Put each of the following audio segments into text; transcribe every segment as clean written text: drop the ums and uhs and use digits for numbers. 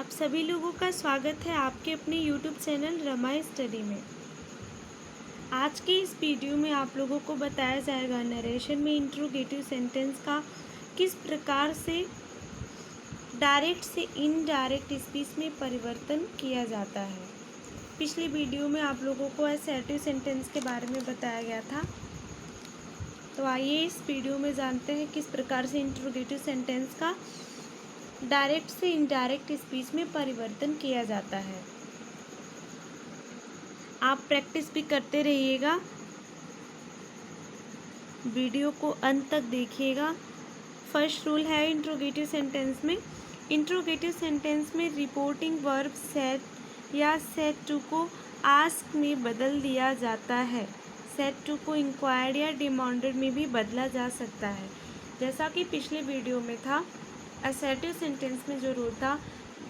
आप सभी लोगों का स्वागत है आपके अपने YouTube चैनल रमाई स्टडी में। आज के इस वीडियो में आप लोगों को बताया जाएगा नरेशन में इंट्रोगेटिव सेंटेंस का किस प्रकार से डायरेक्ट से इनडायरेक्ट स्पीच में परिवर्तन किया जाता है। पिछली वीडियो में आप लोगों को असर्टिव सेंटेंस के बारे में बताया गया था, तो आइए इस वीडियो में जानते हैं किस प्रकार से इंट्रोगेटिव सेंटेंस का डायरेक्ट से इनडायरेक्ट स्पीच में परिवर्तन किया जाता है। आप प्रैक्टिस भी करते रहिएगा, वीडियो को अंत तक देखिएगा। फर्स्ट रूल है इंट्रोगेटिव सेंटेंस में। इंट्रोगेटिव सेंटेंस में रिपोर्टिंग वर्ब सेड या सेड टू को आस्क में बदल दिया जाता है। सेड टू को इंक्वायर्ड या डिमांडेड में भी बदला जा सकता है। जैसा कि पिछले वीडियो में था, असर्टिव सेंटेंस में जो रूल था,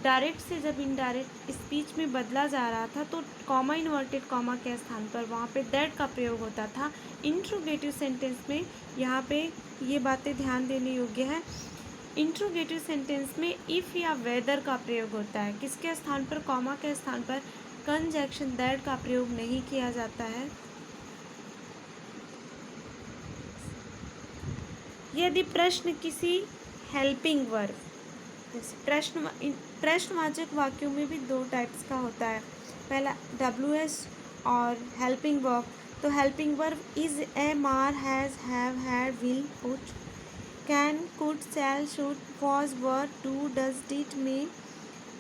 डायरेक्ट से जब इनडायरेक्ट स्पीच में बदला जा रहा था तो कॉमा इन्वर्टेड कॉमा के स्थान पर वहाँ पे दैट का प्रयोग होता था। इंट्रोगेटिव सेंटेंस में यहाँ पे ये बातें ध्यान देने योग्य है। इंट्रोगेटिव सेंटेंस में इफ़ या वेदर का प्रयोग होता है। किसके स्थान पर? कॉमा के स्थान पर कंजंक्शन दैट का प्रयोग नहीं किया जाता है। यदि प्रश्न किसी हेल्पिंग वर्ब, जैसे प्रश्नवाचक वाक्यों में भी दो टाइप्स का होता है। पहला WS और हेल्पिंग वर्ब। तो helping verb is, am, are, has, have, had, will, would, can, could, shall, should, was, were, do, does, did, may,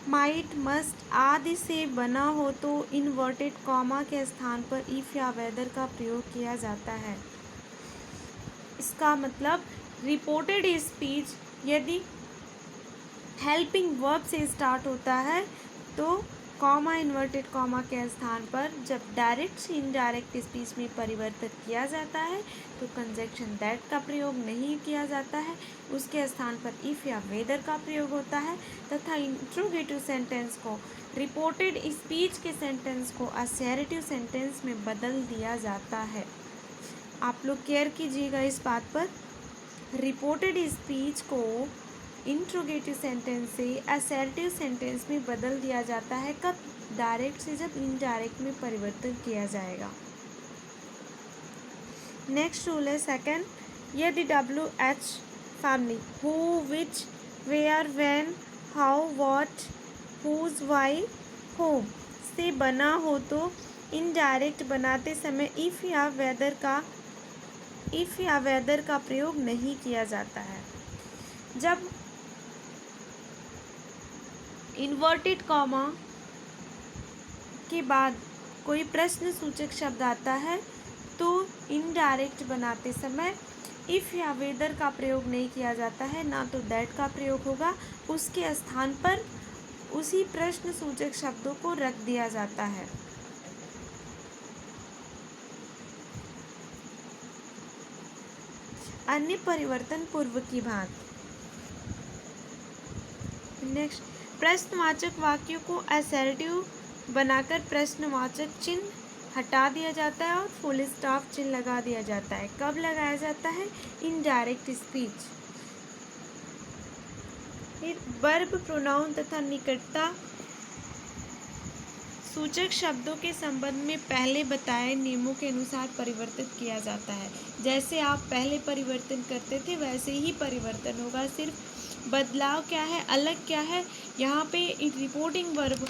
might, must आदि से बना हो तो इन्वर्टेड कॉमा के स्थान पर इफ या वेदर का प्रयोग किया जाता है। इसका मतलब रिपोर्टेड स्पीच यदि हेल्पिंग वर्ब से स्टार्ट होता है तो कॉमा इन्वर्टेड कॉमा के स्थान पर जब डायरेक्ट से इनडायरेक्ट स्पीच में परिवर्तित किया जाता है तो कंजंक्शन दैट का प्रयोग नहीं किया जाता है, उसके स्थान पर इफ़ या वेदर का प्रयोग होता है। तथा इंट्रोगेटिव सेंटेंस को रिपोर्टेड स्पीच के सेंटेंस को असर्टिव सेंटेंस में बदल दिया जाता है। आप लोग केयर कीजिएगा इस बात पर। रिपोर्टेड स्पीच को इंट्रोगेटिव सेंटेंस से असर्टिव सेंटेंस में बदल दिया जाता है। कब? डायरेक्ट से जब इनडायरेक्ट में परिवर्तन किया जाएगा। नेक्स्ट रूल है सेकंड, यदि WH family who, which, where, when, how, what, whose, why, whom से बना हो तो इनडायरेक्ट बनाते समय इफ़ या वेदर का प्रयोग नहीं किया जाता है। जब इन्वर्टेड कॉमा के बाद कोई प्रश्न सूचक शब्द आता है तो इनडायरेक्ट बनाते समय इफ़ या वेदर का प्रयोग नहीं किया जाता है, ना तो दैट का प्रयोग होगा। उसके स्थान पर उसी प्रश्न सूचक शब्दों को रख दिया जाता है। अन्य परिवर्तन पूर्व की भांति। नेक्स्ट, प्रश्नवाचक वाक्यों को असर्टिव बनाकर प्रश्नवाचक चिन्ह हटा दिया जाता है और फुल स्टॉप चिन्ह लगा दिया जाता है। कब लगाया जाता है? Indirect speech. फिर वर्ब, प्रोनाउन तथा निकटता सूचक शब्दों के संबंध में पहले बताए नियमों के अनुसार परिवर्तित किया जाता है। जैसे आप पहले परिवर्तन करते थे वैसे ही परिवर्तन होगा। सिर्फ बदलाव क्या है, अलग क्या है, यहाँ पे रिपोर्टिंग वर्ब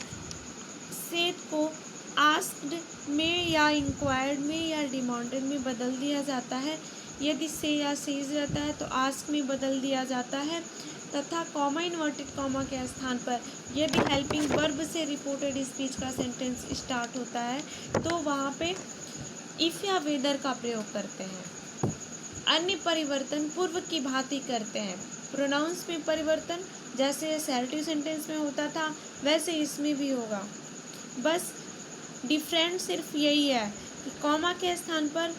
से को आस्क्ड में या इंक्वायर्ड में या डिमांडेड में बदल दिया जाता है। यदि से या सेज रहता है तो आस्क में बदल दिया जाता है। तथा कॉमा इन्वर्टेड कॉमा के स्थान पर यदि हेल्पिंग वर्ब से रिपोर्टेड स्पीच का सेंटेंस स्टार्ट होता है तो वहाँ पे इफ़ या वेदर का प्रयोग करते हैं। अन्य परिवर्तन पूर्व की भांति करते हैं। प्रोनाउंस में परिवर्तन जैसे असर्टिव सेंटेंस में होता था वैसे इसमें भी होगा। बस डिफरेंट सिर्फ यही है कि कॉमा के स्थान पर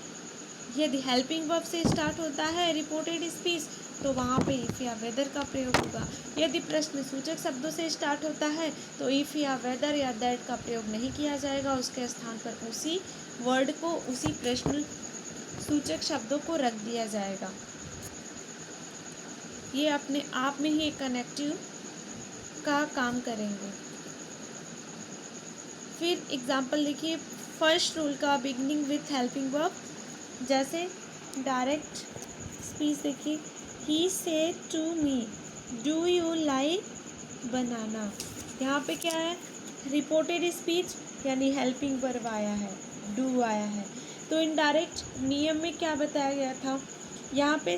यदि हेल्पिंग वर्ब से स्टार्ट होता है रिपोर्टेड स्पीच तो वहाँ पे इफ़ या वेदर का प्रयोग होगा। यदि प्रश्न सूचक शब्दों से स्टार्ट होता है तो इफ़ या वेदर या दैट का प्रयोग नहीं किया जाएगा, उसके स्थान पर उसी वर्ड को, उसी प्रश्न सूचक शब्दों को रख दिया जाएगा। ये अपने आप में ही एक कनेक्टिव का काम करेंगे। फिर एग्जाम्पल देखिए, फर्स्ट रूल का बिगनिंग विथ हेल्पिंग वर्ब, जैसे डायरेक्ट स्पीच देखिए, he said to me do you like banana. यहाँ पे क्या है, रिपोर्टेड स्पीच यानी हेल्पिंग वर्ब आया है, डू आया है। तो इनडायरेक्ट नियम में क्या बताया गया था, यहाँ पे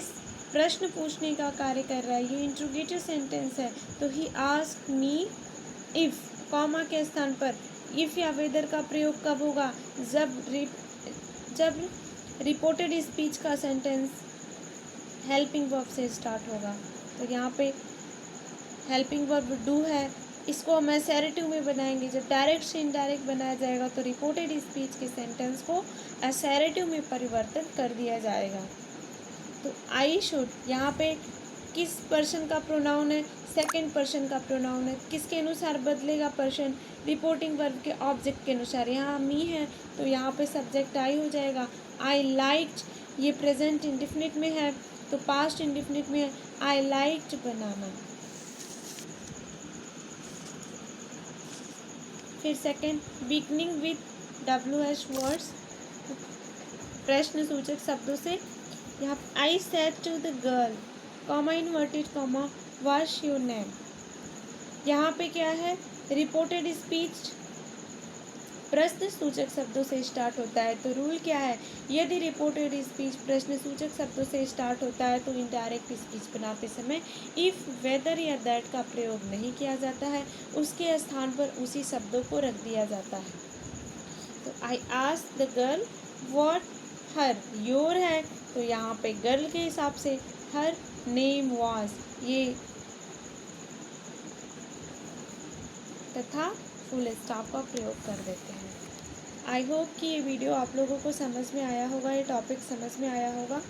प्रश्न पूछने का कार्य कर रहा है, ये इंट्रोगेटिव सेंटेंस है। तो he asked me if, comma के स्थान पर इफ़ या वेदर का प्रयोग कब होगा, जब रिपोर्टेड स्पीच का सेंटेंस हेल्पिंग वर्ब से स्टार्ट होगा। तो यहाँ पे हेल्पिंग वर्ब डू है, इसको हम असर्टिव में बनाएंगे। जब डायरेक्ट से इनडायरेक्ट बनाया जाएगा तो रिपोर्टेड स्पीच के सेंटेंस को असर्टिव में परिवर्तन कर दिया जाएगा। तो आई शुड यहाँ पे किस पर्सन का प्रोनाउन है, सेकंड पर्सन का प्रोनाउन है। किसके अनुसार बदलेगा पर्सन, रिपोर्टिंग वर्ब के ऑब्जेक्ट के अनुसार। यहाँ मी है तो यहाँ पे सब्जेक्ट आई हो जाएगा। आई लाइक्ड ये प्रेजेंट इंडिफिनिट में है तो पास्ट इंडिफिनिट में है, आई लाइक्ड बनाना। फिर second, beginning with WH words, प्रश्न सूचक शब्दों से। यहाँ I said to the girl, comma inverted comma, what's your name. यहाँ पे क्या है, रिपोर्टेड स्पीच प्रश्न सूचक शब्दों से स्टार्ट होता है। तो रूल क्या है, यदि रिपोर्टेड स्पीच प्रश्न सूचक शब्दों से स्टार्ट होता है तो इनडायरेक्ट स्पीच बनाते समय इफ़, वेदर या दैट का प्रयोग नहीं किया जाता है, उसके स्थान पर उसी शब्दों को रख दिया जाता है। तो I asked the girl what her, your है तो यहाँ पे गर्ल के हिसाब से हर नेम वाज, ये तथा फुल स्टॉप का प्रयोग कर देते हैं। आई होप कि ये वीडियो आप लोगों को समझ में आया होगा, ये टॉपिक समझ में आया होगा।